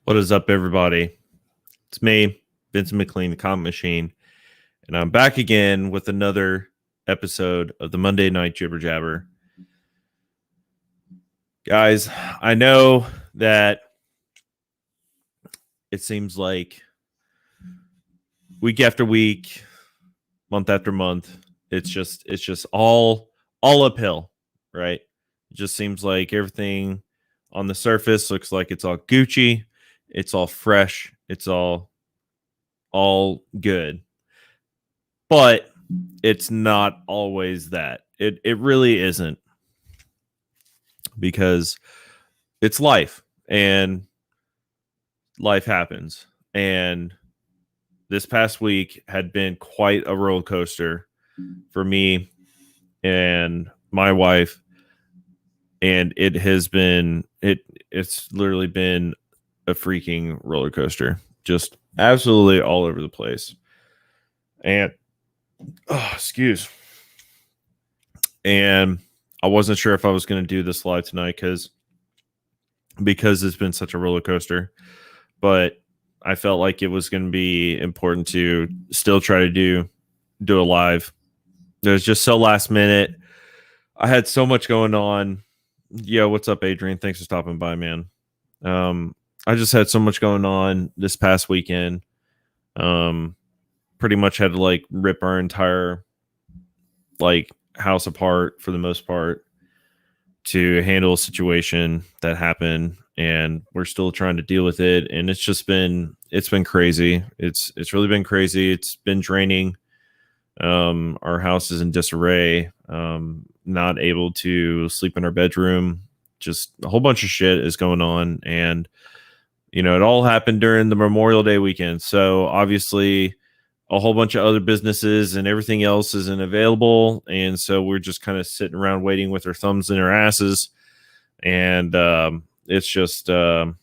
What is up, everybody? It's me, Vincent McLean, the Comic Machine, and I'm back again with another episode of the Monday Night Jibber Jabber. Guys, I know that it seems like week after week, month after month, it's just all uphill, right? It just seems like everything on the surface looks like it's all Gucci, it's all fresh, it's all good. But it's not always that. It really isn't, because it's life and life happens. And this past week had been quite a roller coaster for me and my wife, and it's literally been a freaking roller coaster, just absolutely all over the place. And excuse. And I wasn't sure if I was going to do this live tonight because it's been such a roller coaster, but I felt like it was going to be important to still try to do a live. It was just so last minute. I had so much going on. Yo, what's up, Adrian? Thanks for stopping by, man. I just had so much going on this past weekend. Pretty much had to like rip our entire like house apart for the most part to handle a situation that happened, and we're still trying to deal with it. And it's been crazy. It's really been crazy. It's been draining. Our house is in disarray. Not able to sleep in our bedroom. Just a whole bunch of shit is going on, and it all happened during the Memorial Day weekend. So obviously a whole bunch of other businesses and everything else isn't available. And so we're just kind of sitting around waiting with our thumbs in our asses. And it's just, no,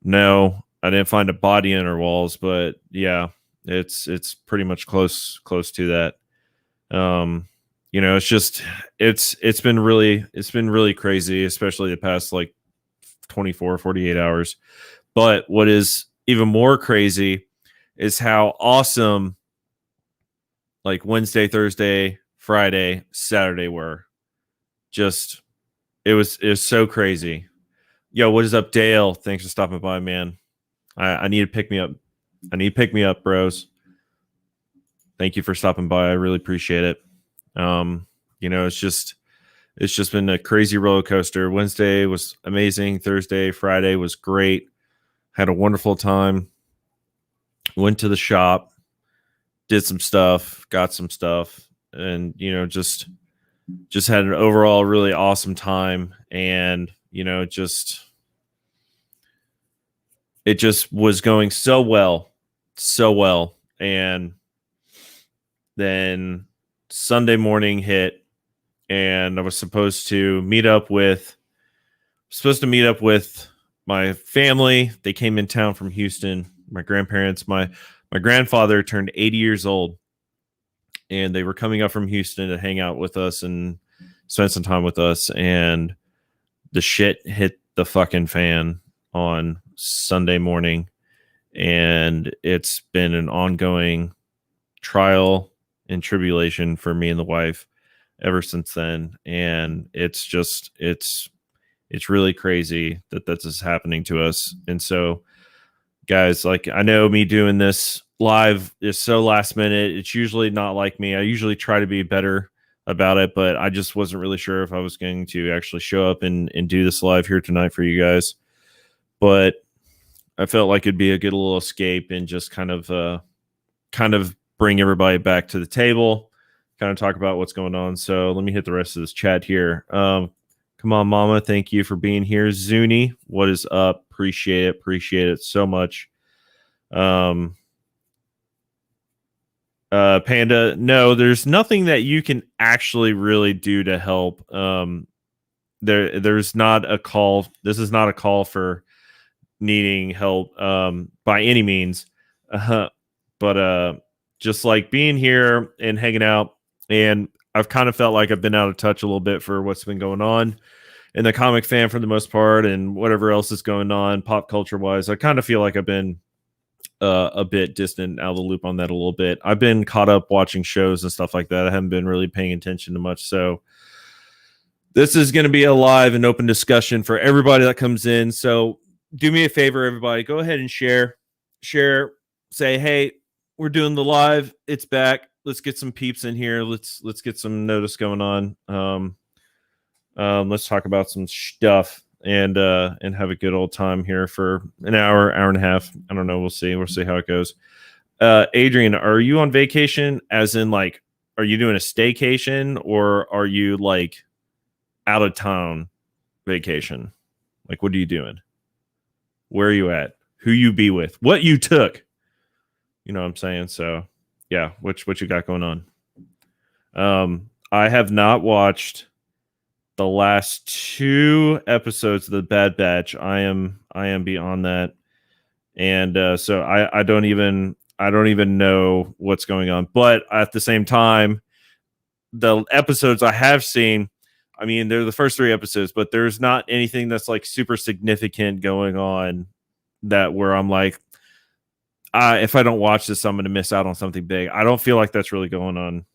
I didn't find a body in our walls, but yeah, it's pretty much close to that. It's been really crazy, especially the past like 24, 48 hours. But what is even more crazy is how awesome like Wednesday, Thursday, Friday, Saturday were. Just it was so crazy. Yo, what is up, Dale? Thanks for stopping by, man. I need to pick me up. Bros. Thank you for stopping by. I really appreciate it. It's just been a crazy roller coaster. Wednesday was amazing. Thursday, Friday was great. Had a wonderful time. Went to the shop, did some stuff, got some stuff, and just had an overall really awesome time. And it just was going so well. And then Sunday morning hit, and I was supposed to meet up with my family. They came in town from Houston. My grandparents, my grandfather turned 80 years old, and they were coming up from Houston to hang out with us and spend some time with us. And the shit hit the fucking fan on Sunday morning, and it's been an ongoing trial and tribulation for me and the wife ever since then. And it's really crazy that this is happening to us. And so, guys, like, I know me doing this live is so last minute. It's usually not like me. I usually try to be better about it, but I just wasn't really sure if I was going to actually show up and do this live here tonight for you guys. But I felt like it'd be a good little escape and just kind of bring everybody back to the table, kind of talk about what's going on. So let me hit the rest of this chat here. Come on, Mama. Thank you for being here. Zuni, what is up? Appreciate it so much. Panda, no, there's nothing that you can actually really do to help. There's not a call. This is not a call for needing help by any means. But just like being here and hanging out, and I've kind of felt like I've been out of touch a little bit for what's been going on. and the comic fan for the most part, and whatever else is going on pop culture wise. I kind of feel like I've been a bit distant out of the loop on that a little bit. I've been caught up watching shows and stuff like that. I haven't been really paying attention to much. So this is going to be a live and open discussion for everybody that comes in. So do me a favor, everybody. Go ahead and share. Say, hey, we're doing the live. It's back. Let's get some peeps in here. Let's get some notice going on. Let's talk about some stuff and have a good old time here for an hour and a half. I don't know. We'll see how it goes. Adrian, are you on vacation? As in, like, are you doing a staycation, or are you like out of town vacation? Like, what are you doing? Where are you at? Who you be with? What you took? You know what I'm saying? So yeah, what you got going on? I have not watched the last 2 episodes of the Bad Batch. I am beyond that, and so I don't even know what's going on. But at the same time, the episodes I have seen, I mean, they're the first 3 episodes, but there's not anything that's like super significant going on that where I'm like, if I don't watch this, I'm going to miss out on something big. I don't feel like that's really going on.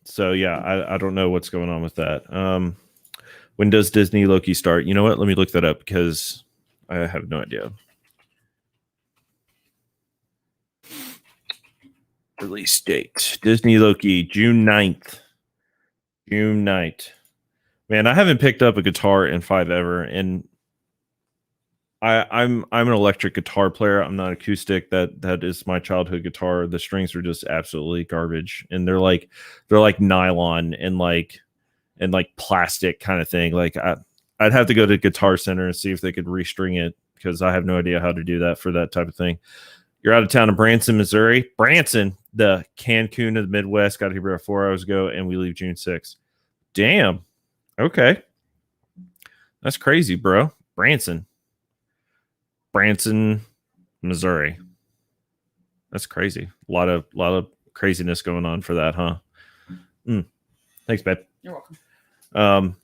So yeah, I don't know what's going on with that. When does Disney Loki start? You know what? Let me look that up because I have no idea. Release date. Disney Loki, June 9th. June 9th. Man, I haven't picked up a guitar in 5 ever, and I'm an electric guitar player. I'm not acoustic. That is my childhood guitar. The strings are just absolutely garbage, and they're like nylon and like plastic kind of thing. Like I'd have to go to Guitar Center and see if they could restring it, because I have no idea how to do that for that type of thing. You're out of town in Branson, Missouri. Branson, the Cancun of the Midwest. Got here about 4 hours ago, and we leave June 6th. Damn. Okay. That's crazy, bro. Branson, Missouri. That's crazy. A lot of craziness going on for that, huh? Thanks, babe. You're welcome.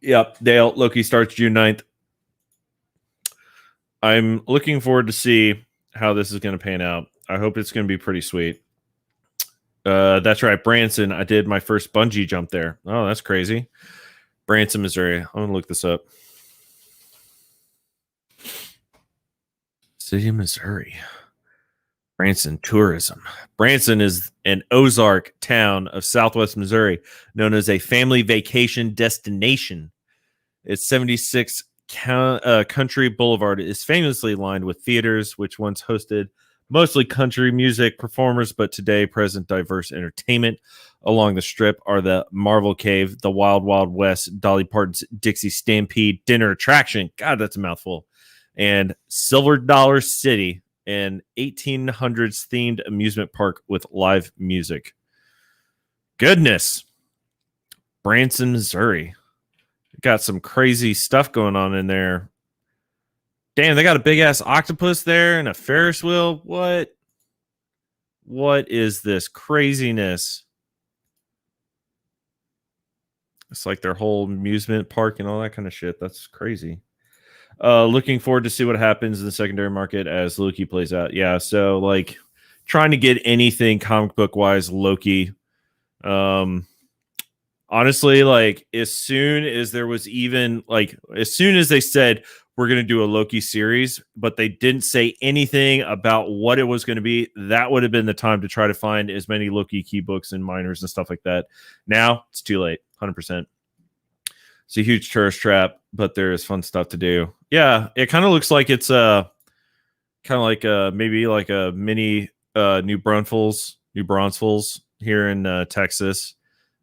Yep. Dale, Loki starts June 9th. I'm looking forward to see how this is going to pan out. I hope it's going to be pretty sweet. That's right, Branson. I did my first bungee jump there. Oh, that's crazy. Branson, Missouri. I'm going to look this up. City of Missouri. Branson tourism. Branson is an Ozark town of southwest Missouri, known as a family vacation destination. Its 76 Country Boulevard is famously lined with theaters, which once hosted mostly country music performers, but today present diverse entertainment. Along the strip are the Marvel Cave, the Wild Wild West, Dolly Parton's Dixie Stampede dinner attraction. God, that's a mouthful. And Silver Dollar City, an 1800s themed amusement park with live music. Goodness. Branson, Missouri. Got some crazy stuff going on in there. Damn, they got a big ass octopus there and a Ferris wheel. What is this craziness? It's like their whole amusement park and all that kind of shit. That's crazy. Looking forward to see what happens in the secondary market as Loki plays out. Yeah, so like trying to get anything comic book wise Loki. Honestly, like as soon as there was even like as soon as they said we're going to do a Loki series, but they didn't say anything about what it was going to be, that would have been the time to try to find as many Loki key books and minors and stuff like that. Now it's too late. 100%. It's a huge tourist trap, but there is fun stuff to do. Yeah, it kind of looks like it's kind of like maybe like a mini New Braunfels here in Texas,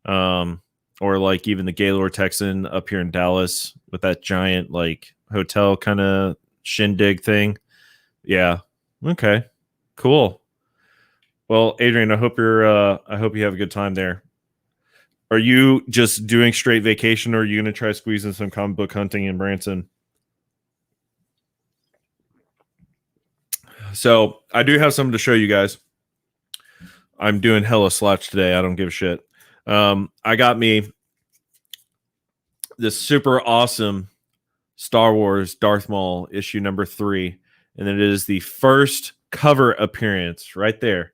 or like even the Gaylord Texan up here in Dallas with that giant like hotel kind of shindig thing. Yeah. Okay. Cool. Well, Adrian, I hope you have a good time there. Are you just doing straight vacation, or are you going to try squeezing some comic book hunting in Branson? So I do have something to show you guys. I'm doing hella slouch today. I don't give a shit. I got me this super awesome Star Wars Darth Maul issue number 3, and it is the first cover appearance right there.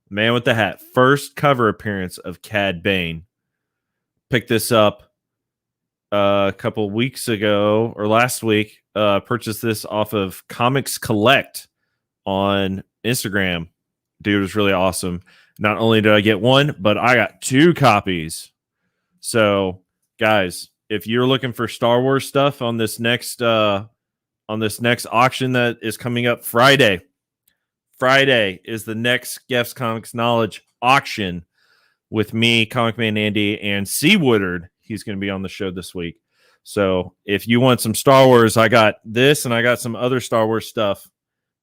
Man with the hat. First cover appearance of Cad Bane. Picked this up a couple weeks ago or last week. Purchased this off of Comics Collect on Instagram. Dude, it was really awesome. Not only did I get one, but I got 2 copies. So, guys, if you're looking for Star Wars stuff on this next auction that is coming up Friday is the next Gef's Comics Knowledge auction with me, Comic Man Andy, and C. Woodard. He's going to be on the show this week. So if you want some Star Wars, I got this and I got some other Star Wars stuff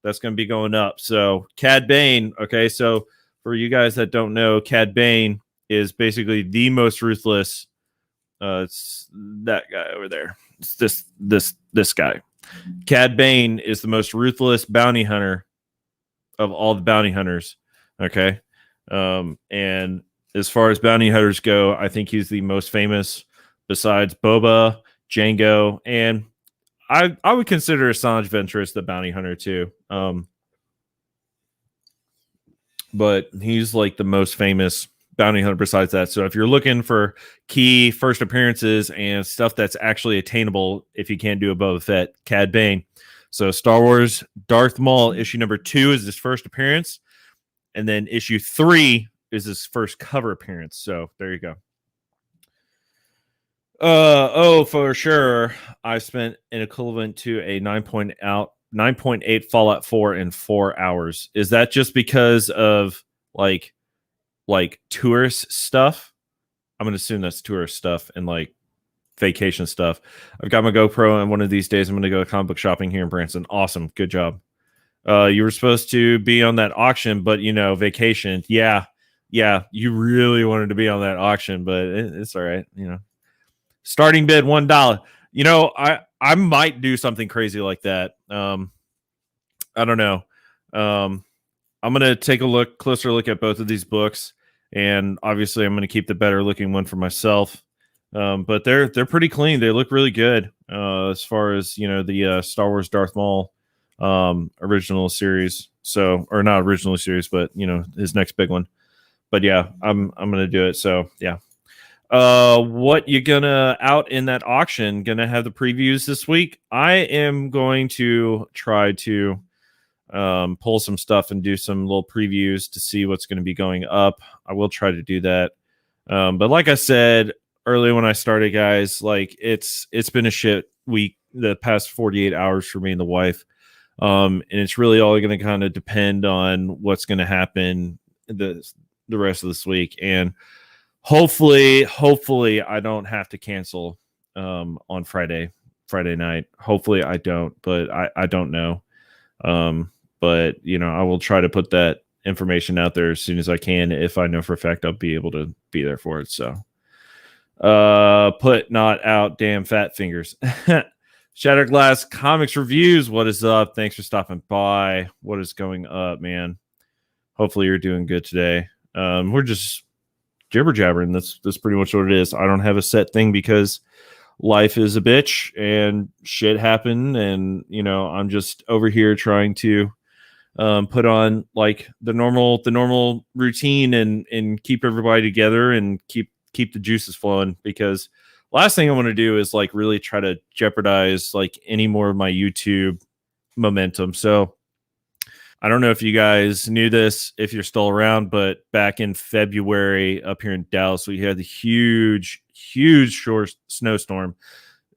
that's going to be going up. So Cad Bane, okay, so for you guys that don't know, Cad Bane is basically the most ruthless. It's that guy over there. It's this guy. Cad Bane is the most ruthless bounty hunter of all the bounty hunters. Okay. And as far as bounty hunters go, I think he's the most famous besides Boba, Django, and I would consider Assange Ventress the bounty hunter too. But he's like the most famous bounty hunter besides that. So if you're looking for key first appearances and stuff that's actually attainable, if you can't do a Boba Fett, Cad Bane. So Star Wars Darth Maul issue number 2 is his first appearance, and then issue 3 is his first cover appearance. So there you go. For sure, I spent an equivalent to a 9.8 Fallout 4 in 4 hours. Is that just because of like tourist stuff? I'm gonna assume that's tourist stuff and like vacation stuff. I've got my GoPro, and one of these days I'm gonna go comic book shopping here in Branson. Awesome, good job. You were supposed to be on that auction, but vacation. Yeah, you really wanted to be on that auction, but it's all right. Starting bid $1. I might do something crazy like that. I don't know. I'm gonna take a closer look at both of these books, and obviously I'm gonna keep the better looking one for myself. But they're pretty clean. They look really good as far as the Star Wars Darth Maul original series. So, or not original series, but his next big one. But yeah, I'm gonna do it. So yeah. What you gonna out in that auction? Gonna have the previews this week. I am going to try to pull some stuff and do some little previews to see what's going to be going up. I will try to do that. But like I said earlier when I started, guys, like it's been a shit week the past 48 hours for me and the wife. And it's really all going to kind of depend on what's going to happen the rest of this week. And hopefully I don't have to cancel on Friday night. Hopefully I don't, but I don't know. But I will try to put that information out there as soon as I can. If I know for a fact I'll be able to be there for it. So put not out damn fat fingers. Shatterglass Comics Reviews, what is up? Thanks for stopping by. What is going up, man? Hopefully you're doing good today. We're just jibber jabbering. That's pretty much what it is. I don't have a set thing because life is a bitch and shit happened, and I'm just over here trying to put on like the normal routine and keep everybody together and keep the juices flowing, because last thing I want to do is like really try to jeopardize like any more of my YouTube momentum. So I don't know if you guys knew this, if you're still around, but back in February up here in Dallas, we had the huge snowstorm,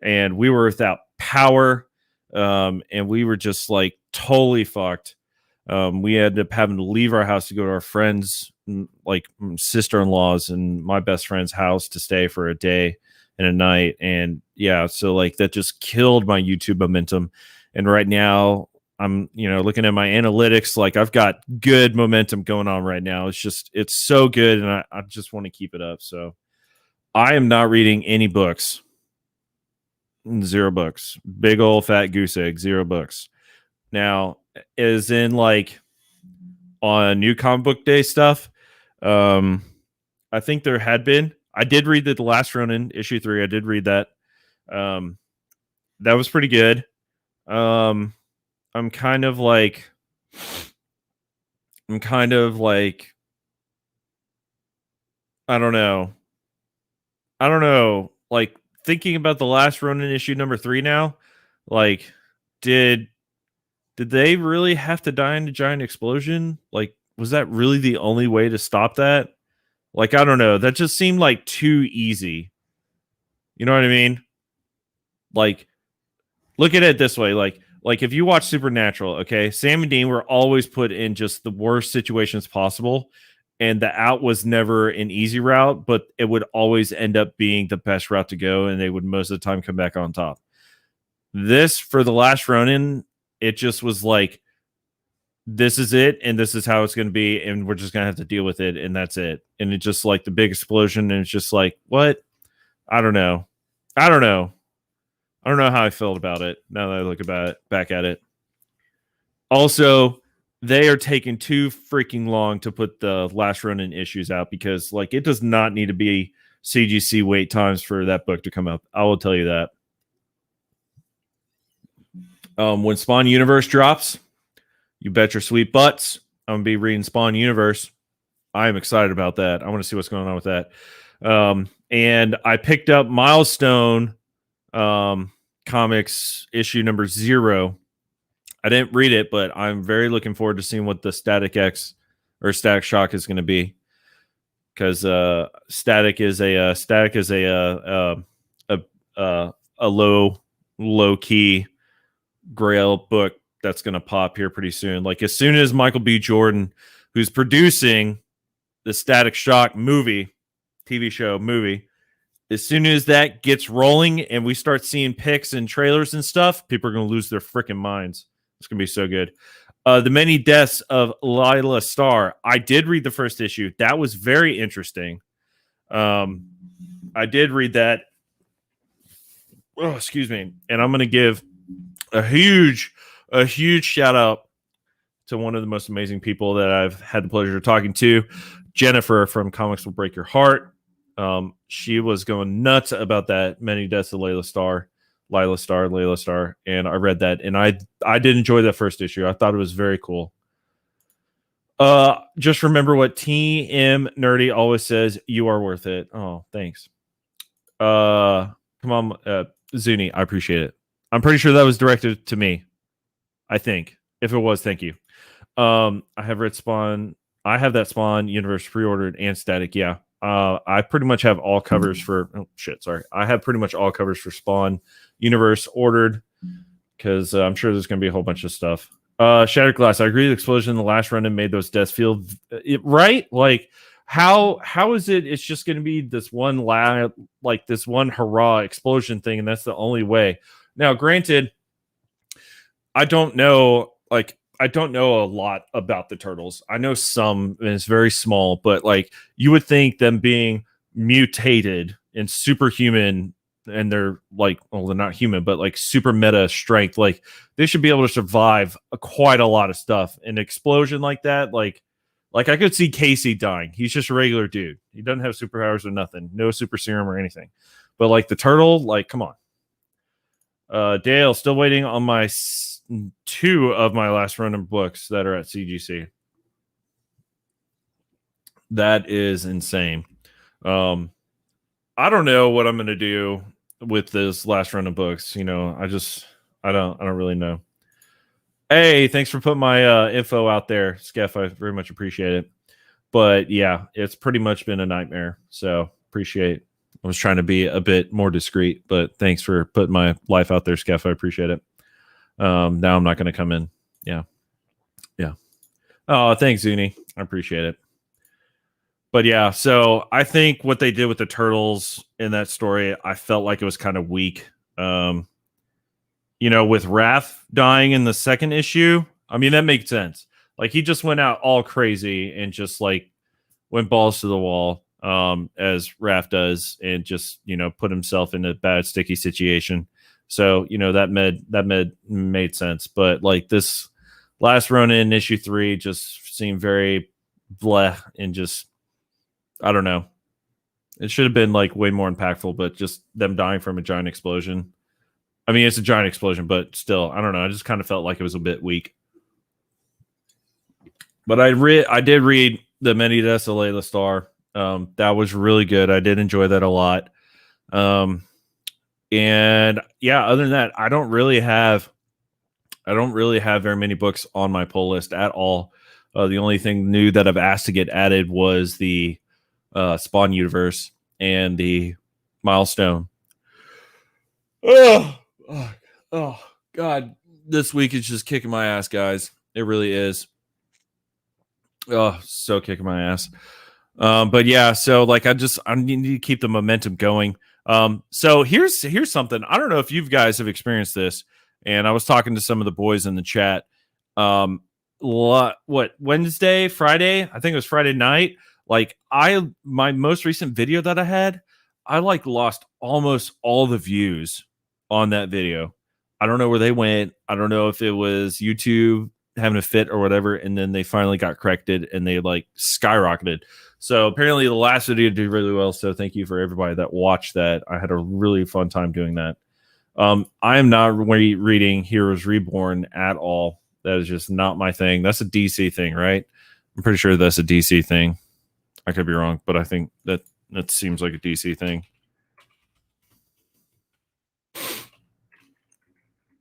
and we were without power, and we were just like totally fucked. We ended up having to leave our house to go to our friends, like sister-in-law's and my best friend's house, to stay for a day and a night. And yeah, so like that just killed my YouTube momentum. And right now I'm, looking at my analytics, like I've got good momentum going on right now. It's so good, and I just want to keep it up. So I am not reading any books. 0 books. Big old fat goose egg. 0 books. Now, as in like on New Comic Book Day stuff, I think there had been. I did read the Last Ronin issue 3. I did read that. That was pretty good. I'm kind of like I don't know. Like thinking about the Last Ronin issue number 3 now, like did they really have to die in a giant explosion? Like, was that really the only way to stop that? Like, I don't know. That just seemed like too easy. You know what I mean? Like, look at it this way. Like if you watch Supernatural, okay, Sam and Dean were always put in just the worst situations possible. And the out was never an easy route, but it would always end up being the best route to go. And they would most of the time come back on top. This, for the Last Ronin, it just was like, this is it, and this is how it's going to be, and we're just going to have to deal with it, and that's it. And it's just like the big explosion, and it's just like, what? I don't know how I felt about it now that I look back at it. Also, they are taking too freaking long to put the Last Ronin issues out because, like, it does not need to be CGC wait times for that book to come up. I will tell you that. When Spawn Universe drops, you bet your sweet butts I'm going to be reading Spawn Universe. I am excited about that. I want to see what's going on with that. And I picked up Milestone Comics issue number 0. I didn't read it, but I'm very looking forward to seeing what the Static X or Static Shock is going to be. Because Static is a low key Grail book that's going to pop here pretty soon. Like as soon as Michael B. Jordan, who's producing the Static Shock movie, TV show movie, as soon as that gets rolling and we start seeing pics and trailers and stuff, people are going to lose their freaking minds. It's going to be so good. The Many Deaths of Lila Starr. I did read the first issue. That was very interesting. I did read that. Oh, excuse me. And I'm going to give a huge shout out to one of the most amazing people that I've had the pleasure of talking to, Jennifer from Comics Will Break Your Heart. She was going nuts about that Many Deaths of Lila Starr, and I read that, and I did enjoy that first issue. I thought it was very cool. Just remember what TM Nerdy always says: you are worth it. Oh, thanks. Come on, Zuni, I appreciate it. I'm pretty sure that was directed to me. I think. If it was, thank you. I have read Spawn. I have that Spawn Universe pre-ordered and Static. Yeah. I pretty much have all covers for. Oh shit! Sorry. I have pretty much all covers for Spawn Universe ordered because I'm sure there's going to be a whole bunch of stuff. Shattered Glass. I agree. The explosion in the Last Ronin made those deaths feel right. Like how is it? It's just going to be this one this one hurrah explosion thing, and that's the only way. Now, granted, I don't know a lot about the Turtles. I know some, and it's very small, but like you would think them being mutated and superhuman, and they're like, well, they're not human, but like super meta strength, like they should be able to survive quite a lot of stuff. An explosion like that, like I could see Casey dying. He's just a regular dude. He doesn't have superpowers or nothing, no super serum or anything. But like the Turtle, like come on. Dale, still waiting on my 2 of my Last Ronin books that are at CGC. That is insane. I don't know what I'm going to do with this Last Ronin books. You know, I don't really know. Hey, thanks for putting my info out there, Skeff. I very much appreciate it. But yeah, it's pretty much been a nightmare. So appreciate. I was trying to be a bit more discreet, but thanks for putting my life out there, Skeff. I appreciate it. Now I'm not going to come in. Yeah. Oh, thanks, Zuni. I appreciate it. But yeah, so I think what they did with the Turtles in that story, I felt like it was kind of weak. With Raph dying in the second issue, I mean, that makes sense. Like he just went out all crazy and just like went balls to the wall. as Raph does, and just put himself in a bad sticky situation. So that made sense. But like this last run in issue 3 just seemed very bleh, and just I don't know. It should have been like way more impactful, but just them dying from a giant explosion. I mean, it's a giant explosion, but still, I don't know. I just kind of felt like it was a bit weak. But I did read the Many Deaths of Layla Starr. That was really good. I did enjoy that a lot. And yeah, other than that, I don't really have very many books on my pull list at all. The only thing new that I've asked to get added was the Spawn universe and the Milestone. Oh God, this week is just kicking my ass, guys. It really is. Oh, so kicking my ass. But yeah, so like I need to keep the momentum going. So here's something. I don't know if you guys have experienced this, and I was talking to some of the boys in the chat. What Wednesday, Friday? I think it was Friday night. Like my most recent video that I had, I like lost almost all the views on that video. I don't know where they went. I don't know if it was YouTube having a fit or whatever, and then they finally got corrected and they like skyrocketed. So apparently the last video did really well. So thank you for everybody that watched that. I had a really fun time doing that. I am not reading Heroes Reborn at all. That is just not my thing. That's a DC thing, right? I'm pretty sure that's a DC thing. I could be wrong, but I think that seems like a DC thing.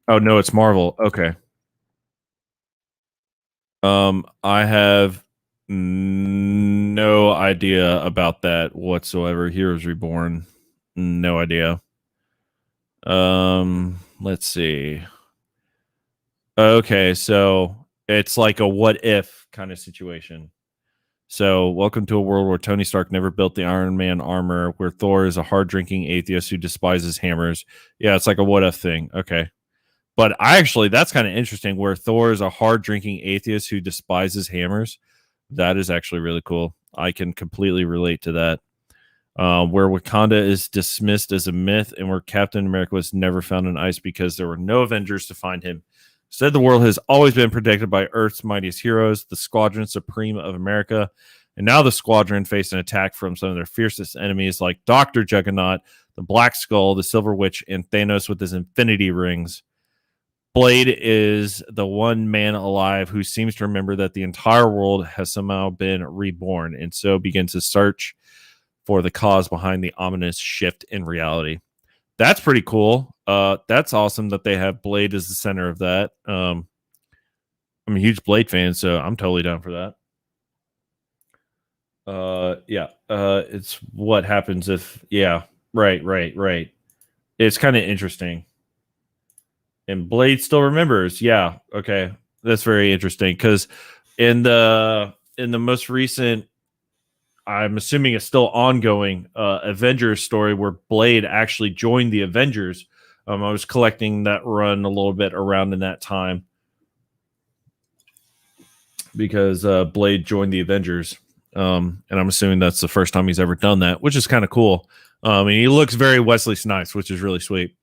Oh no, it's Marvel. Okay. I have no idea about that whatsoever. Heroes Reborn, no idea. Let's see. Okay, so it's like a what if kind of situation. So, welcome to a world where Tony Stark never built the Iron Man armor, where Thor is a hard-drinking atheist who despises hammers. Yeah, it's like a what if thing. Okay. But that's kind of interesting, where Thor is a hard-drinking atheist who despises hammers. That is actually really cool. I can completely relate to that. Where Wakanda is dismissed as a myth, and where Captain America was never found on ice because there were no Avengers to find him. Instead, the world has always been protected by Earth's mightiest heroes, the Squadron Supreme of America. And now the Squadron faced an attack from some of their fiercest enemies like Dr. Juggernaut, the Black Skull, the Silver Witch, and Thanos with his Infinity Rings. Blade is the one man alive who seems to remember that the entire world has somehow been reborn, and so begins to search for the cause behind the ominous shift in reality. That's pretty cool. That's awesome that they have Blade as the center of that. I'm a huge Blade fan, so I'm totally down for that. It's what happens if, right. It's kind of interesting. And Blade still remembers. Yeah, okay. That's very interesting, because in the most recent, I'm assuming it's still ongoing, Avengers story where Blade actually joined the Avengers. I was collecting that run a little bit around in that time, because Blade joined the Avengers. And I'm assuming that's the first time he's ever done that, which is kind of cool. And he looks very Wesley Snipes, which is really sweet.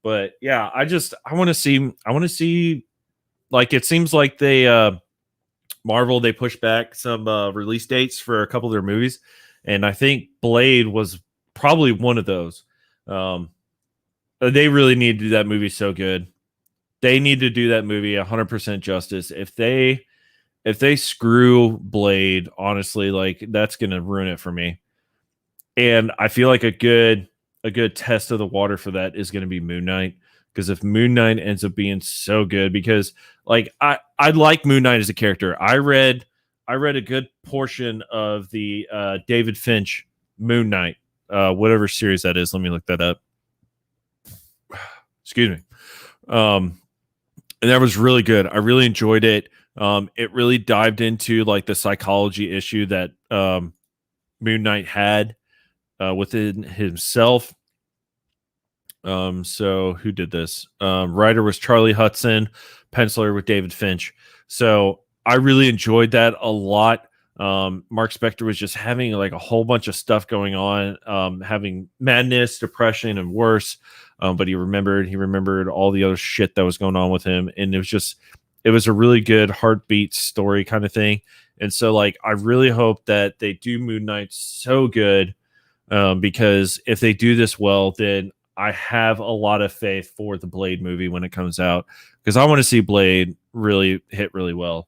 But yeah, I want to see, like, it seems like they, Marvel, they pushed back some release dates for a couple of their movies. And I think Blade was probably one of those. They really need to do that movie so good. They need to do that movie 100% justice. If they screw Blade, honestly, like, that's going to ruin it for me. And I feel like a good test of the water for that is going to be Moon Knight. Because if Moon Knight ends up being so good, because like I like Moon Knight as a character. I read a good portion of the David Finch Moon Knight, whatever series that is. Let me look that up. Excuse me. And that was really good. I really enjoyed it. It really dived into like the psychology issue that Moon Knight had within himself. So who did this? Writer was Charlie Hudson, penciler with David Finch. So I really enjoyed that a lot. Mark Spector was just having like a whole bunch of stuff going on, having madness, depression, and worse. But he remembered all the other shit that was going on with him, and it was a really good heartbeat story kind of thing. And so, like, I really hope that they do Moon Knight so good, because if they do this well, then I have a lot of faith for the Blade movie when it comes out, because I want to see Blade really hit really well.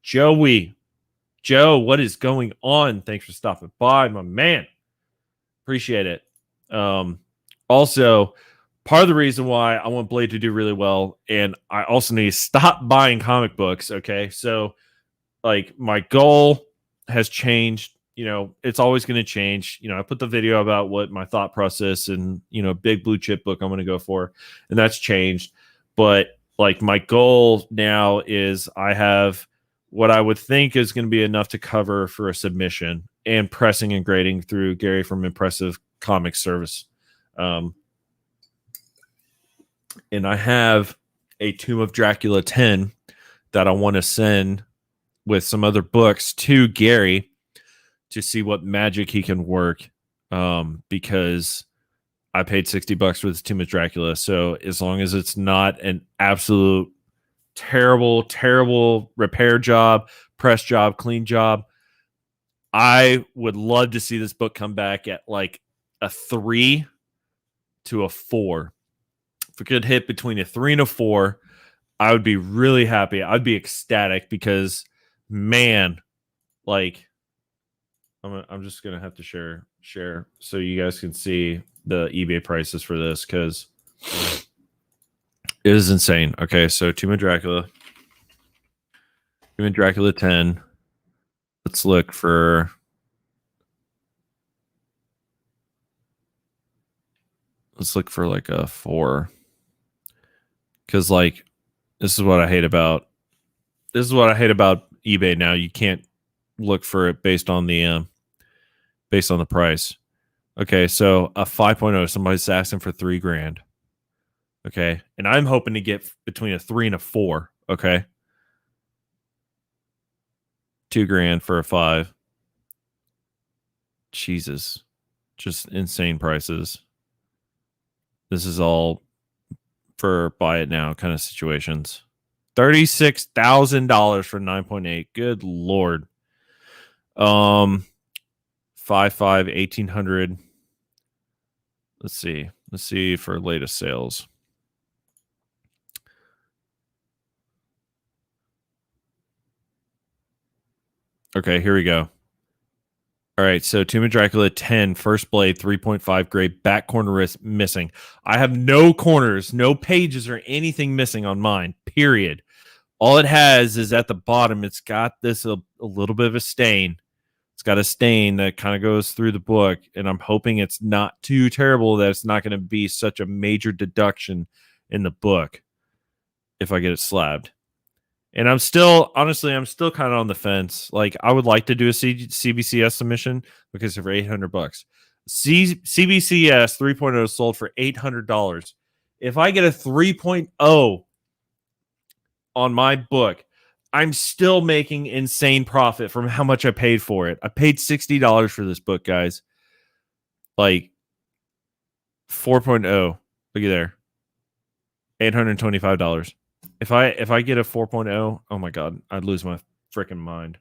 Joe, what is going on? Thanks for stopping by, my man. Appreciate it. Also, part of the reason why I want Blade to do really well, and I also need to stop buying comic books. Okay, so like my goal has changed. You know, it's always going to change. You know, I put the video about what my thought process and, you know, big blue chip book I'm going to go for, and that's changed. But like my goal now is I have what I would think is going to be enough to cover for a submission and pressing and grading through Gary from Impressive Comics Service. And I have a Tomb of Dracula 10 that I want to send with some other books to Gary to see what magic he can work, because I paid $60 for this Tomb of Dracula. So as long as it's not an absolute terrible repair job, press job, clean job, I would love to see this book come back at like a 3 to a 4. If it could hit between a 3 and a 4, I would be really happy. I'd be ecstatic, because man, like, I'm just gonna have to share so you guys can see the eBay prices for this, because it is insane. Okay, so Tomb of Dracula 10. Let's look for like a 4, because like this is what I hate about eBay now. You can't look for it based on the price. Okay, so a 5.0, somebody's asking for $3,000. Okay, and I'm hoping to get between a 3 and a 4. Okay, $2,000 for a 5. Jesus, just insane prices. This is all for buy it now kind of situations. $36,000 for 9.8. Good Lord. 5.5, 1,800. Let's see for latest sales. Okay, here we go. All right, so Tomb of Dracula 10, first blade, 3.5 grade, back corner missing. I have no corners, no pages or anything missing on mine, period. All it has is at the bottom, it's got this a little bit of a stain. It's got a stain that kind of goes through the book, and I'm hoping it's not too terrible that it's not going to be such a major deduction in the book if I get it slabbed. And I'm still kind of on the fence. Like, I would like to do a CBCS submission because for $800. CBCS 3.0 sold for $800. If I get a 3.0 on my book, I'm still making insane profit from how much I paid for it. I paid $60 for this book, guys. Like 4.0. Look at there. $825. If I get a 4.0, oh my God, I'd lose my freaking mind.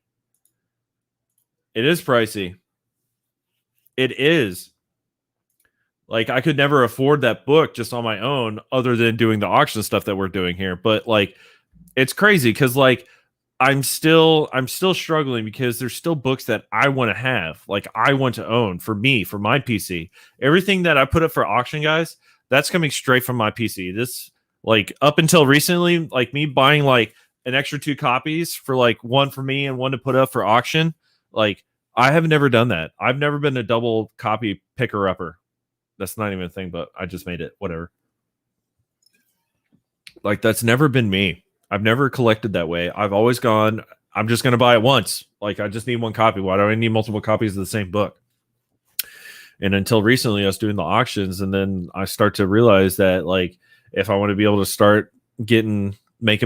It is pricey. It is. Like, I could never afford that book just on my own other than doing the auction stuff that we're doing here. But like, it's crazy because like I'm still struggling because there's still books that I want to have, like I want to own for me, for my PC. Everything that I put up for auction, guys, that's coming straight from my PC. This, like, up until recently, like me buying like an extra 2 copies for like one for me and one to put up for auction, like I have never done that. I've never been a double copy picker upper. That's not even a thing, but I just made it. Whatever. Like, that's never been me. I've never collected that way. I've always gone, I'm just going to buy it once. Like, I just need one copy. Why do I need multiple copies of the same book? And until recently, I was doing the auctions, and then I start to realize that, like, if I want to be able to start making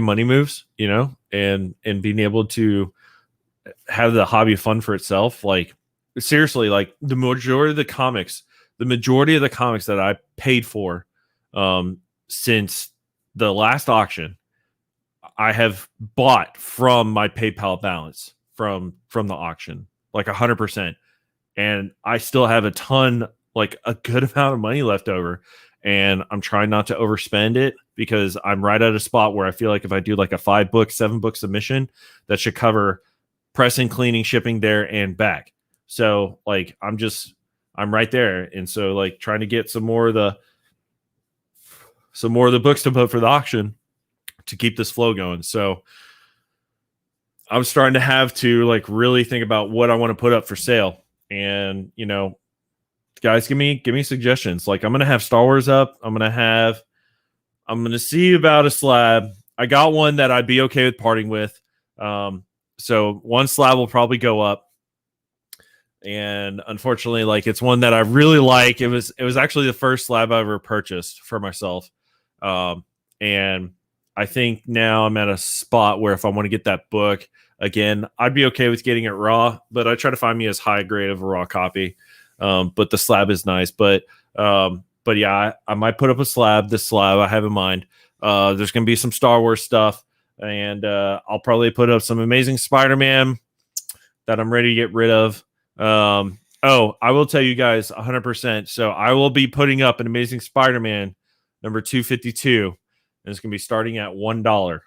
money moves, you know, and being able to have the hobby fun for itself. Like seriously, like the majority of the comics that I paid for since the last auction, I have bought from my PayPal balance from the auction, like 100%. And I still have a ton, like a good amount of money left over. And I'm trying not to overspend it because I'm right at a spot where I feel like if I do like a 5-book, 7-book submission, that should cover pressing, cleaning, shipping there and back. So like I'm right there. And so like trying to get some more of the books to put for the auction to keep this flow going. So I'm starting to have to like really think about what I want to put up for sale. And, you know, guys, give me suggestions. Like I'm going to have Star Wars up. I'm going to see about a slab. I got one that I'd be okay with parting with. So one slab will probably go up. And unfortunately, like it's one that I really like. It was actually the first slab I ever purchased for myself. And I think now I'm at a spot where if I want to get that book again, I'd be okay with getting it raw, but I try to find me as high grade of a raw copy. But the slab is nice. But yeah, I might put up a slab. This slab I have in mind. There's going to be some Star Wars stuff, and I'll probably put up some Amazing Spider-Man that I'm ready to get rid of. I will tell you guys 100%. So I will be putting up an Amazing Spider-Man number 252, and it's going to be starting at $1.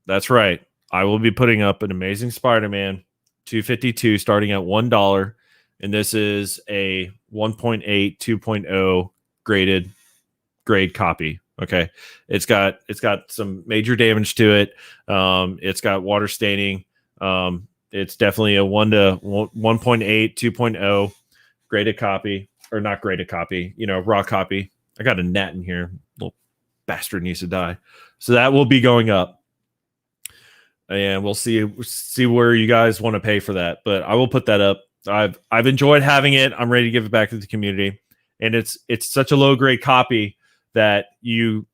That's right. I will be putting up an Amazing Spider-Man 252 starting at $1. And this is a 1.8 2.0 grade copy. Okay. It's got some major damage to it. It's got water staining. It's definitely a 1.8 2.0 graded copy, or not graded copy, you know, raw copy. I got a gnat in here. Little bastard needs to die. So that will be going up. And we'll see where you guys want to pay for that. But I will put that up. I've enjoyed having it. I'm ready to give it back to the community. And it's such a low grade copy that you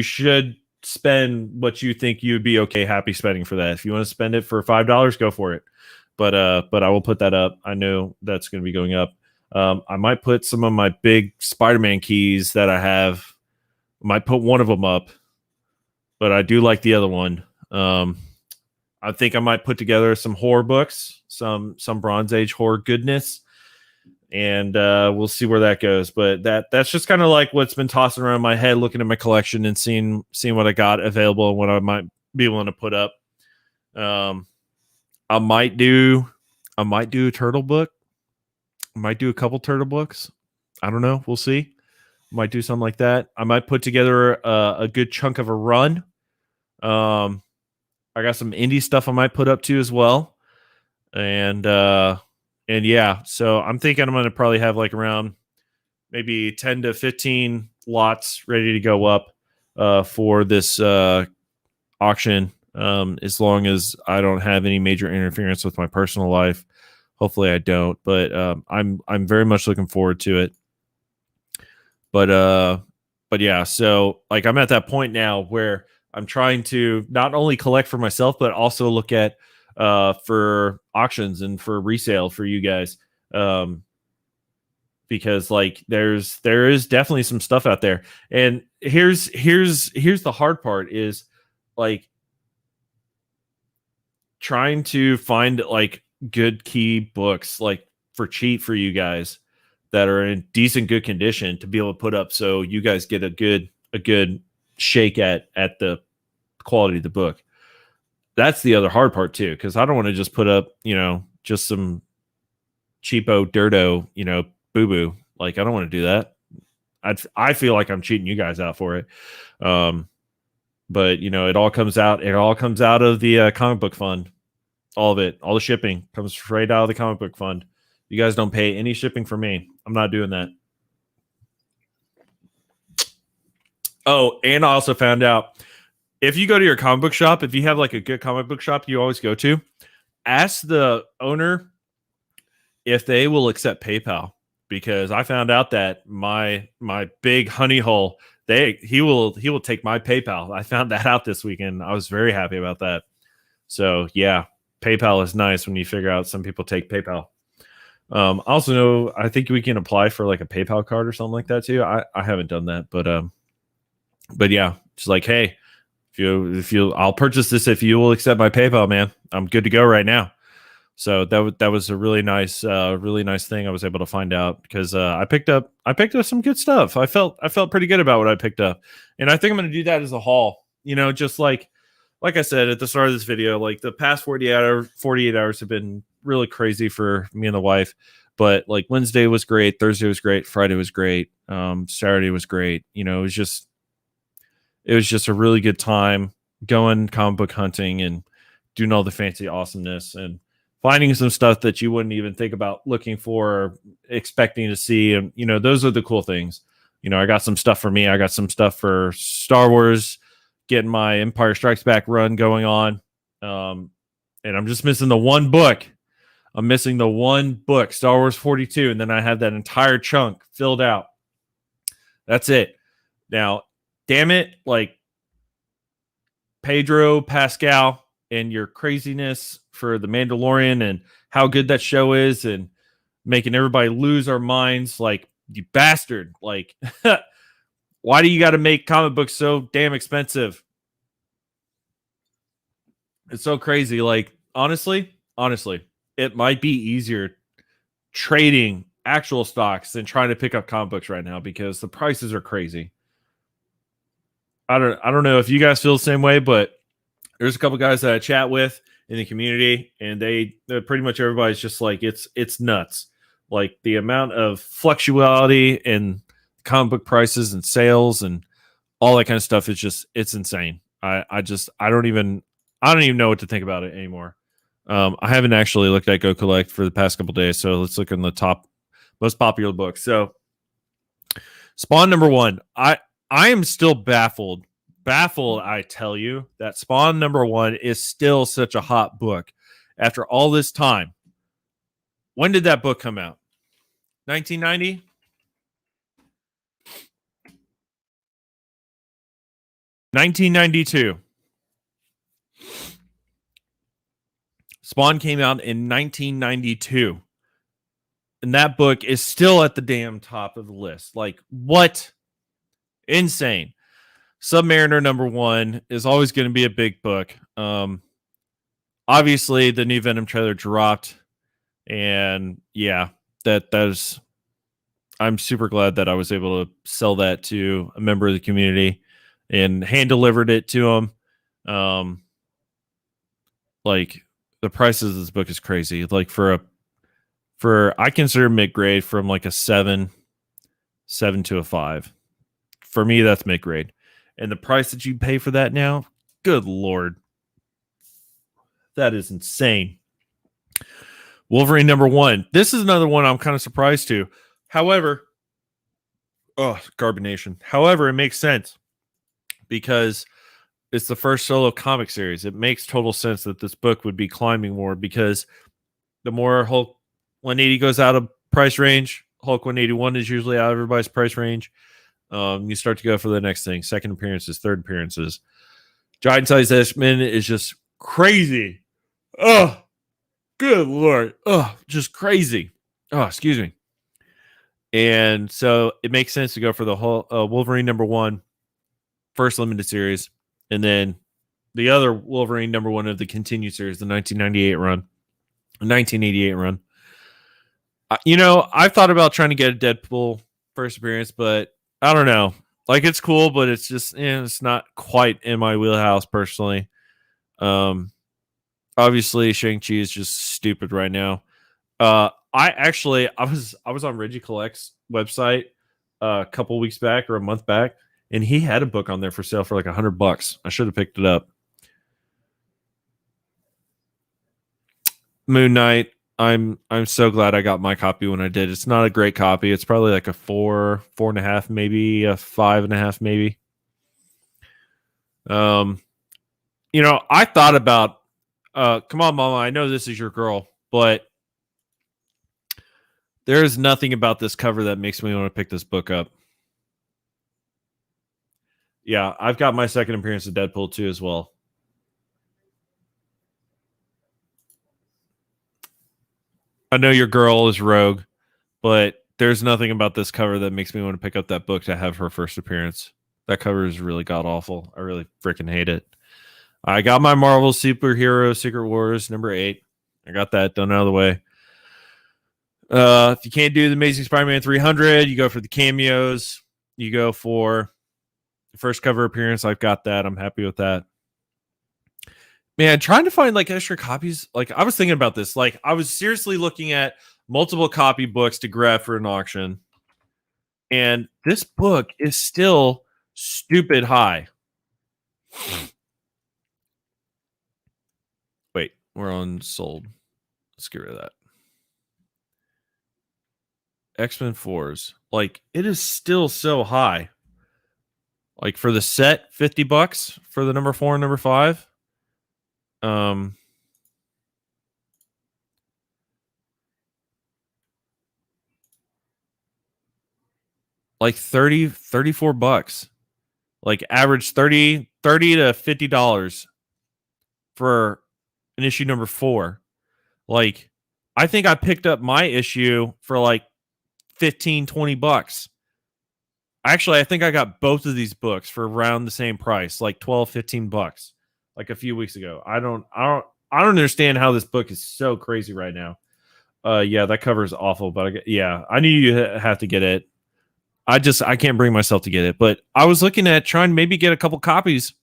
should spend what you think you'd be happy spending for that. If you want to spend it for $5, go for it. But I will put that up. I know that's going to be going up. I might put some of my big Spider-Man keys that I have. I might put one of them up, but I do like the other one. I think I might put together some horror books, some Bronze Age horror goodness, and we'll see where that goes. But that's just kind of like what's been tossing around my head, looking at my collection and seeing what I got available and what I might be willing to put up. I might do a turtle book. I might do a couple turtle books. I don't know. We'll see. Might do something like that. I might put together a good chunk of a run. I got some indie stuff I might put up to as well. And yeah, so I'm thinking I'm going to probably have like around maybe 10 to 15 lots ready to go up for this auction, as long as I don't have any major interference with my personal life. Hopefully I don't, but I'm very much looking forward to it. But yeah, so like I'm at that point now where I'm trying to not only collect for myself, but also look at for auctions and for resale for you guys. Because like there is definitely some stuff out there. And here's the hard part is like trying to find like good key books like for cheap for you guys that are in decent good condition to be able to put up so you guys get a good shake at the quality of the book. That's the other hard part too, because I don't want to just put up, you know, just some cheapo dirto, you know, boo-boo. Like I don't want to do that. I feel like I'm cheating you guys out for it. But you know, it all comes out of the comic book fund. All of it, all the shipping comes straight out of the comic book fund. You guys don't pay any shipping for me. I'm not doing that. Oh, and I also found out if you go to your comic book shop, if you have like a good comic book shop you always go to, ask the owner if they will accept PayPal, because I found out that my big honey hole, he will take my PayPal. I found that out this weekend. I was very happy about that. So yeah, PayPal is nice when you figure out some people take PayPal. I also know I think we can apply for like a PayPal card or something like that too. I haven't done that, but yeah, it's like, hey, if you I'll purchase this if you will accept my PayPal, man. I'm good to go right now. So that was a really nice thing I was able to find out, because I picked up some good stuff. I felt pretty good about what I picked up, and I think I'm going to do that as a haul. Just like I said at the start of this video, like the past 48 hours have been really crazy for me and the wife. But like Wednesday was great, Thursday was great, Friday was great, Saturday was great. It was just a really good time going comic book hunting and doing all the fancy awesomeness and finding some stuff that you wouldn't even think about looking for or expecting to see. And, those are the cool things. I got some stuff for me. I got some stuff for Star Wars, getting my Empire Strikes Back run going on. And I'm just missing the one book. I'm missing the one book, Star Wars 42. And then I have that entire chunk filled out. That's it. Now, damn it, like Pedro Pascal and your craziness for The Mandalorian and how good that show is and making everybody lose our minds, like, you bastard. Like, why do you got to make comic books so damn expensive? It's so crazy. Like, honestly, it might be easier trading actual stocks than trying to pick up comic books right now, because the prices are crazy. I don't know if you guys feel the same way, but there's a couple guys that I chat with in the community, and they're pretty much everybody's just like, it's nuts. Like the amount of fluctuality in comic book prices and sales and all that kind of stuff is it's insane. I don't even know what to think about it anymore. I haven't actually looked at Go Collect for the past couple days, so let's look in the top most popular books. So Spawn #1. I am still baffled, I tell you, that Spawn #1 is still such a hot book after all this time. When did that book come out? 1990? 1992. Spawn came out in 1992. And that book is still at the damn top of the list. Like, what? Insane. Submariner #1 is always going to be a big book. Obviously, the new Venom trailer dropped. And yeah, that I'm super glad that I was able to sell that to a member of the community and hand delivered it to him. Like, the prices of this book is crazy. Like for I consider mid-grade from like a 7 to a 5. For me, that's mid-grade. And the price that you pay for that now, good Lord. That is insane. Wolverine #1. This is another one I'm kind of surprised to. However, carbonation. However, it makes sense because it's the first solo comic series. It makes total sense that this book would be climbing more, because the more Hulk 180 goes out of price range, Hulk 181 is usually out of everybody's price range. You start to go for the next thing. Second appearances, third appearances. Giant Size X-Men is just crazy. Oh, good Lord. Oh, just crazy. Oh, excuse me. And so it makes sense to go for the whole Wolverine #1 first limited series, and then the other Wolverine #1 of the continued series, the 1988 run. I've thought about trying to get a Deadpool first appearance, but I don't know. Like, it's cool, but it's just, it's not quite in my wheelhouse personally. Obviously, Shang-Chi is just stupid right now. I was on Reggie Collect's website a couple weeks back or a month back, and he had a book on there for sale for like $100. I should have picked it up. Moon Knight. I'm so glad I got my copy when I did. It's not a great copy. It's probably like a 4.5, maybe a 5.5, maybe. I thought about, come on, Mama, I know this is your girl, but there is nothing about this cover that makes me want to pick this book up. Yeah, I've got my second appearance of Deadpool too as well. I know your girl is Rogue, but there's nothing about this cover that makes me want to pick up that book to have her first appearance. That cover is really god awful. I really freaking hate it. I got my Marvel Superhero Secret Wars #8. I got that done out of the way. If you can't do the Amazing Spider-Man 300, you go for the cameos. You go for the first cover appearance. I've got that. I'm happy with that. Man, trying to find like extra copies. Like I was thinking about this. Like I was seriously looking at multiple copy books to grab for an auction. And this book is still stupid high. Wait, we're on sold. Let's get rid of that. X-Men 4s. Like it is still so high. Like for the set, $50 for the number 4 and number 5. Like $34. Like average 30 to $50 for an issue number 4. Like I think I picked up my issue for like $15-20. Actually, I think I got both of these books for around the same price, like $12-15, like a few weeks ago. I don't understand how this book is so crazy right now. Yeah, that cover is awful, but I knew you have to get it. I can't bring myself to get it, but I was looking at trying to maybe get a couple copies,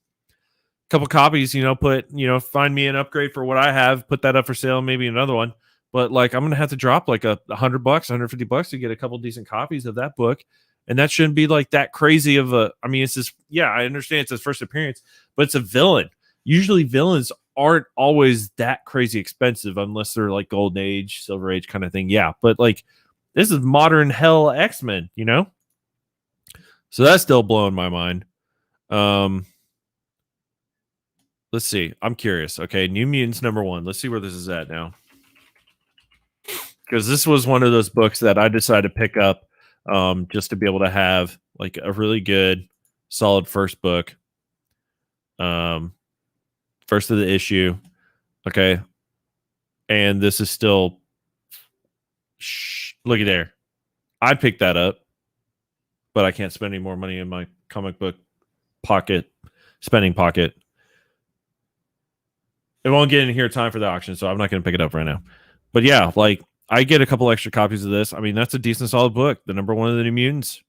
find me an upgrade for what I have, put that up for sale, maybe another one. But like, I'm going to have to drop like $100, $150 to get a couple decent copies of that book. And that shouldn't be like that crazy of a, I mean, it's just, yeah, I understand it's his first appearance, but it's a villain. Usually villains aren't always that crazy expensive unless they're like Golden Age, Silver Age kind of thing. Yeah. But like, this is modern hell X-Men, you know? So that's still blowing my mind. Let's see. I'm curious. Okay, New Mutants #1. Let's see where this is at now. Because this was one of those books that I decided to pick up just to be able to have like a really good, solid first book. First of the issue. Okay. And this is still... look at there. I picked that up, but I can't spend any more money in my comic book spending pocket. It won't get in here in time for the auction, so I'm not going to pick it up right now. But yeah, like I get a couple extra copies of this. I mean, that's a decent, solid book. The #1 of the New Mutants.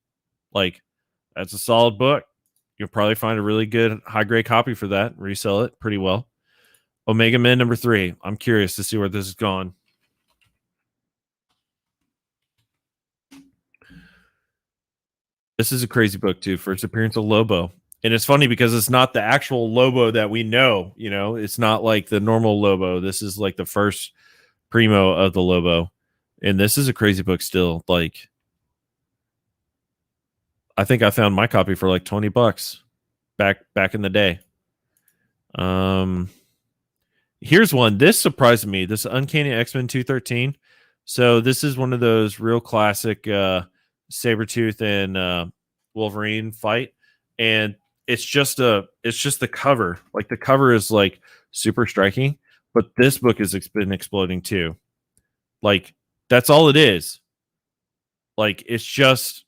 Like, that's a solid book. You'll probably find a really good high-grade copy for that. Resell it pretty well. Omega Men #3. I'm curious to see where this has gone. This is a crazy book, too. First appearance of Lobo. And it's funny because it's not the actual Lobo that we know. You know, it's not like the normal Lobo. This is like the first primo of the Lobo. And this is a crazy book still. Like, I think I found my copy for like $20 back in the day. Here's one. This surprised me. This Uncanny X-Men 213. So this is one of those real classic Sabretooth and Wolverine fight. And it's just the cover. Like the cover is like super striking, but this book has been exploding too. Like that's all it is. Like it's just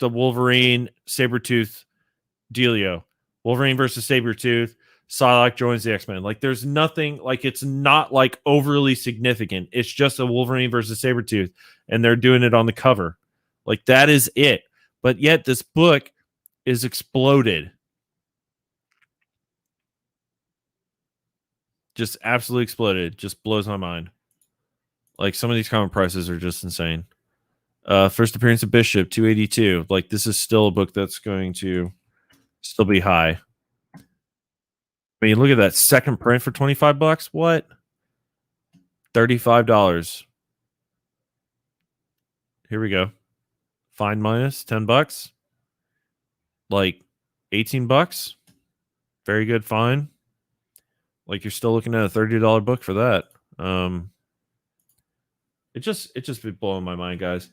a Wolverine Sabretooth dealio. Wolverine versus Sabretooth. Psylocke joins the X-Men. Like there's nothing, like it's not like overly significant. It's just a Wolverine versus Sabretooth, and they're doing it on the cover. Like that is it. But yet this book is exploded. Just absolutely exploded. Just blows my mind. Like some of these comic prices are just insane. First appearance of Bishop, 282. Like this is still a book that's going to still be high. I mean, look at that second print for $25. What? $35. Here we go. Fine minus $10. Like $18. Very good fine. Like you're still looking at a $30 book for that. It just be blowing my mind, guys.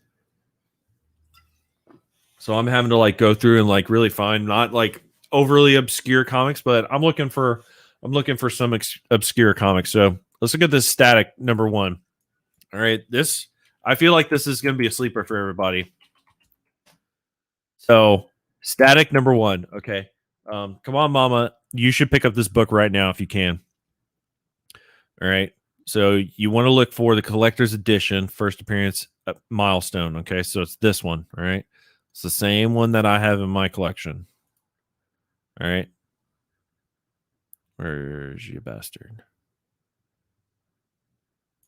So I'm having to like go through and like really find not like overly obscure comics, but I'm looking for some obscure comics. So let's look at this Static #1. All right, I feel like this is going to be a sleeper for everybody. So, Static number 1. Okay, come on, Mama, you should pick up this book right now if you can. All right, so you want to look for the collector's edition, first appearance milestone. Okay, so it's this one. All right, it's the same one that I have in my collection. All right, where's you bastard?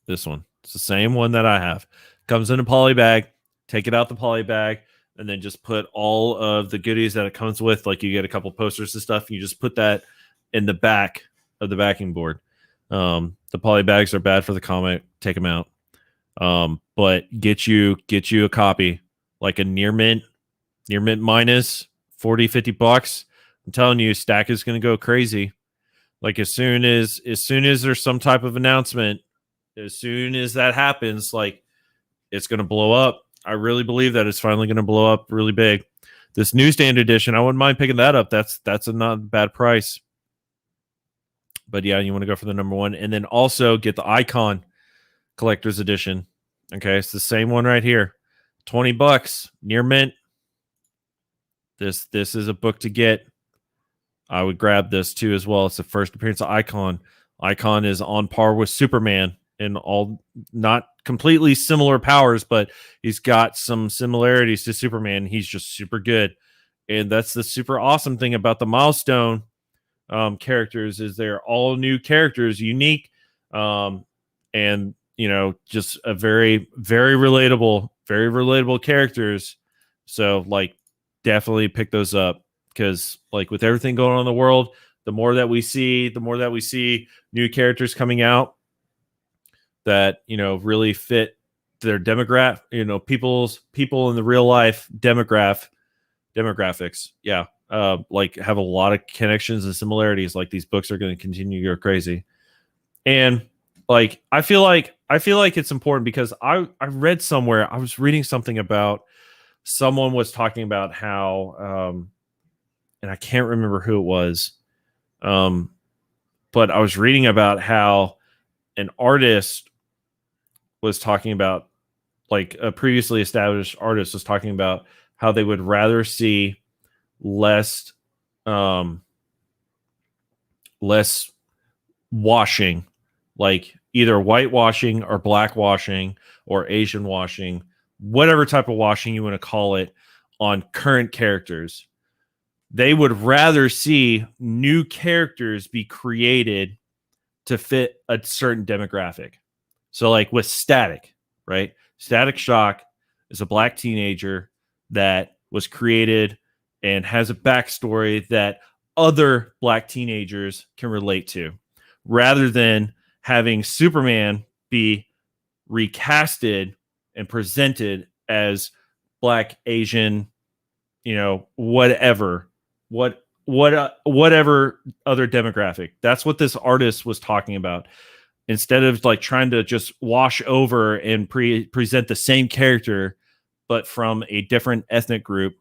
This one. It's the same one that I have. Comes in a poly bag. Take it out the poly bag, and then just put all of the goodies that it comes with. Like you get a couple posters and stuff. And you just put that in the back of the backing board. The poly bags are bad for the comic. Take them out. But get you a copy, like a near mint minus 40, $50. I'm telling you, Stack is going to go crazy. Like as soon as there's some type of announcement, as soon as that happens, like it's going to blow up. I really believe that it's finally going to blow up really big. This newsstand edition, I wouldn't mind picking that up. That's a not bad price. But yeah, you want to go for the number 1, and then also get the Icon collector's edition. Okay, it's the same one right here, $20, near mint. This is a book to get. I would grab this too as well. It's the first appearance of Icon. Icon is on par with Superman in all, not completely similar powers, but he's got some similarities to Superman. He's just super good, and that's the super awesome thing about the milestone characters is they're all new characters, unique, and just a very, very relatable characters. So like definitely pick those up, because like with everything going on in the world, the more that we see new characters coming out that really fit their demographic, people in the real life demographics. Yeah. Like have a lot of connections and similarities. Like these books are going to continue to go crazy. And like I feel like it's important because I read somewhere, I was reading something about, someone was talking about how and I can't remember who it was, but I was reading about how an artist was talking about, like a previously established artist was talking about how they would rather see less washing, like either whitewashing or blackwashing or Asian washing, whatever type of washing you want to call it, on current characters. They would rather see new characters be created to fit a certain demographic. So like with Static, right? Static Shock is a black teenager that was created and has a backstory that other black teenagers can relate to, rather than having Superman be recasted and presented as black, Asian, whatever other demographic. That's what this artist was talking about. Instead of like trying to just wash over and present the same character, but from a different ethnic group,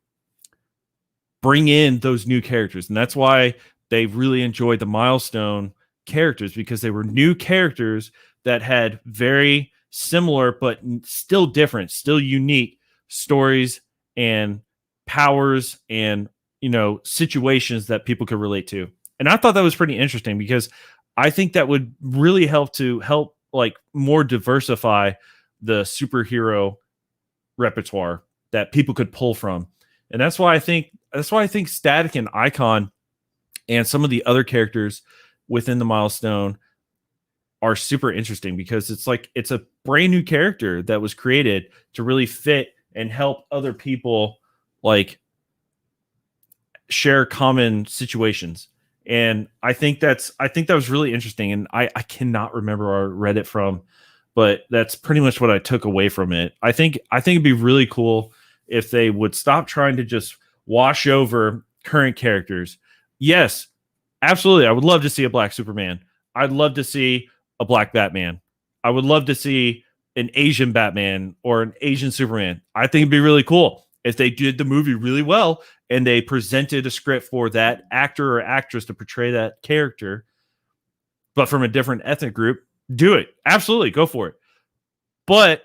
bring in those new characters. And that's why they really enjoyed the milestone characters, because they were new characters that had very similar, but still different, still unique stories and powers and, situations that people could relate to. And I thought that was pretty interesting, because I think that would really help like more diversify the superhero repertoire that people could pull from. And that's why I think Static and Icon and some of the other characters within the milestone are super interesting, because it's a brand new character that was created to really fit and help other people like share common situations. And I think that was really interesting. And I cannot remember where I read it from, but that's pretty much what I took away from it. I think it'd be really cool if they would stop trying to just wash over current characters. Yes, absolutely. I would love to see a black Superman. I'd love to see a black Batman. I would love to see an Asian Batman or an Asian Superman. I think it'd be really cool if they did the movie really well and they presented a script for that actor or actress to portray that character, but from a different ethnic group. Do it. Absolutely. Go for it. But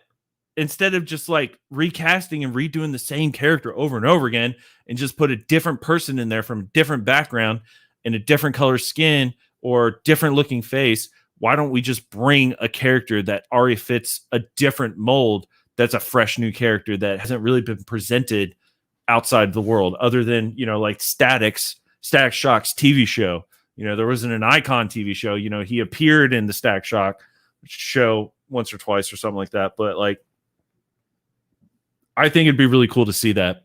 instead of just like recasting and redoing the same character over and over again, and just put a different person in there from a different background and a different color skin or different looking face, why don't we just bring a character that already fits a different mold, that's a fresh new character that hasn't really been presented outside the world, other than, you know, like Static Shock's TV show. You know, there wasn't an Icon TV show. You know, he appeared in the Static Shock show once or twice or something like that. But like, I think it'd be really cool to see that.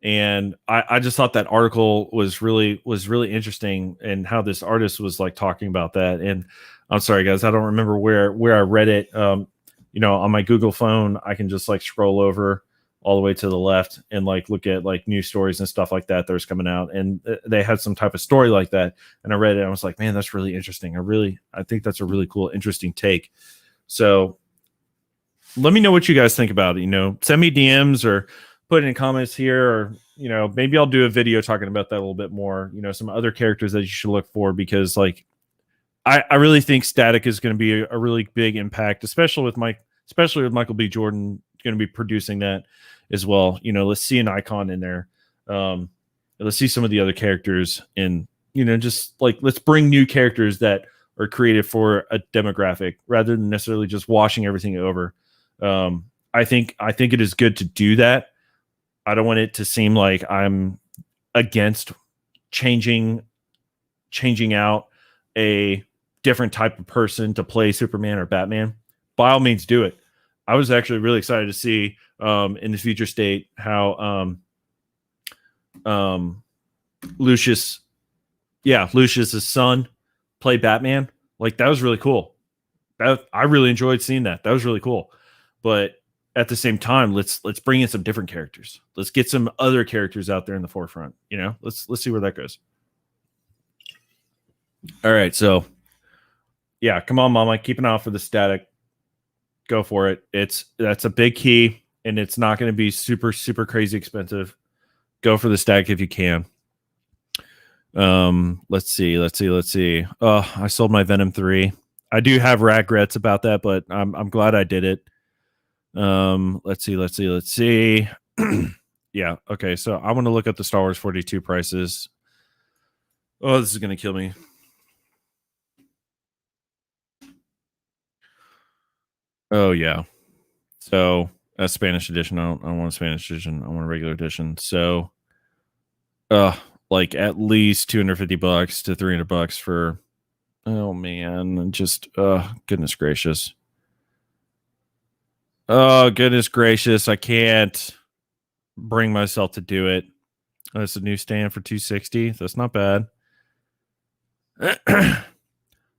And I just thought that article was really interesting, and how this artist was like talking about that. And I'm sorry guys, I don't remember where I read it. You know, on my Google phone, I can just like scroll over all the way to the left and like look at like news stories and stuff like that there's coming out, and they had some type of story like that, and I read it and I was like, man, that's really interesting. I think that's a really cool, interesting take. So let me know what you guys think about it. You know, send me DMs or put it in comments here, or, you know, maybe I'll do a video talking about that a little bit more, you know, some other characters that you should look for, because like I really think Static is going to be a really big impact, especially with Michael B. Jordan going to be producing that as well. You know, let's see an Icon in there. Let's see some of the other characters, and, you know, just like, let's bring new characters that are created for a demographic rather than necessarily just washing everything over. I think it is good to do that. I don't want it to seem like I'm against changing out a different type of person to play Superman or Batman. By all means, do it. I was actually really excited to see in the future state how Lucius's son play Batman. Like, that was really cool. I really enjoyed seeing that. That was really cool. But at the same time, let's bring in some different characters. Let's get some other characters out there in the forefront. You know, let's see where that goes. All right, so yeah, come on, Mama, keep an eye out for the Static. Go for it. That's a big key, and it's not going to be super crazy expensive. Go for the Static if you can. Let's see. Oh, I sold my Venom 3. I do have regrets about that, but I'm glad I did it. Let's see. Yeah, okay, so I want to look at the Star Wars 42 prices. Oh, this is going to kill me. Oh, yeah. So, a Spanish edition. I don't want a Spanish edition. I want a regular edition. So, like at least $250 to $300 for, oh man, just goodness gracious. Oh, goodness gracious. I can't bring myself to do it. Oh, it's a newsstand for $260. That's not bad.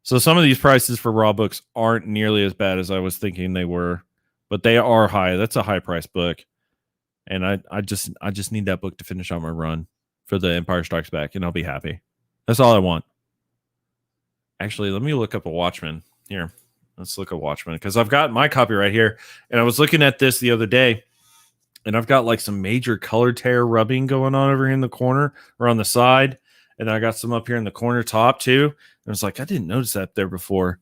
So some of these prices for raw books aren't nearly as bad as I was thinking they were, but they are high. That's a high price book. And I just need that book to finish out my run for the Empire Strikes Back, and I'll be happy. That's all I want. Actually, let me look up a Watchmen here. Let's look at Watchmen, because I've got my copy right here, and I was looking at this the other day, and I've got like some major color tear rubbing going on over here in the corner or on the side, and I got some up here in the corner top too. And I was like, I didn't notice that there before.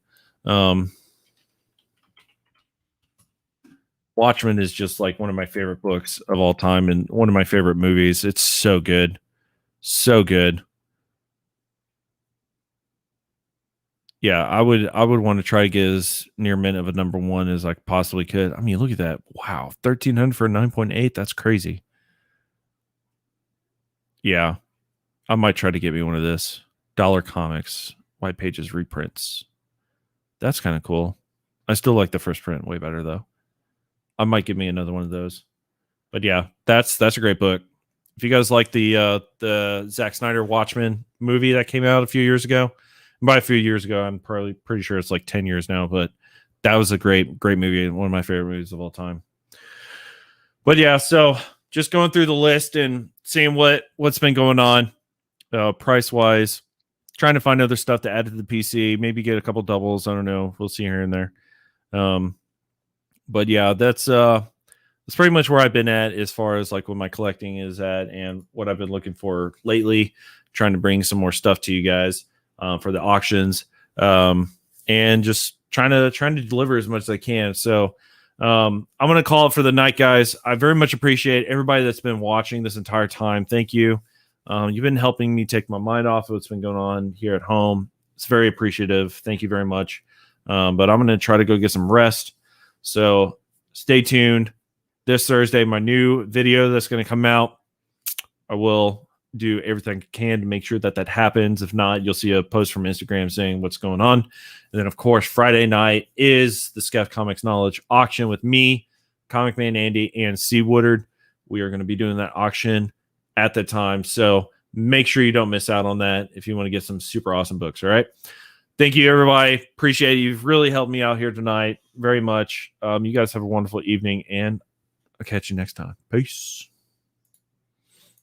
Watchmen is just like one of my favorite books of all time, and one of my favorite movies. It's so good. So good. Yeah, I would want to try to get as near mint of a number one as I possibly could. I mean, look at that. Wow. 1,300 for a 9.8. That's crazy. Yeah. I might try to get me one of this. Dollar Comics, White Pages reprints. That's kind of cool. I still like the first print way better though. I might give me another one of those. But yeah, that's a great book. If you guys like the Zack Snyder Watchmen movie that came out a few years ago, and by a few years ago, I'm probably pretty sure it's like 10 years now, but that was a great movie, one of my favorite movies of all time. But yeah, so just going through the list and seeing what's been going on price wise, trying to find other stuff to add to the PC, maybe get a couple doubles. I don't know. We'll see here and there. But yeah, that's pretty much where I've been at as far as like what my collecting is at and what I've been looking for lately, trying to bring some more stuff to you guys for the auctions. and just trying to deliver as much as I can. So I'm going to call it for the night, guys. I very much appreciate everybody that's been watching this entire time. Thank you. You've been helping me take my mind off of what's been going on here at home. It's very appreciative. Thank you very much. But I'm going to try to go get some rest. So stay tuned. This Thursday, my new video that's going to come out, I will do everything I can to make sure that happens. If not, you'll see a post from Instagram saying what's going on. And then, of course, Friday night is the Scuff Comics Knowledge auction with me, Comic Man Andy, and C. Woodard. We are going to be doing that auction at the time. So make sure you don't miss out on that if you want to get some super awesome books. All right. Thank you, everybody. Appreciate it. You've really helped me out here tonight very much. You guys have a wonderful evening, and I'll catch you next time. Peace.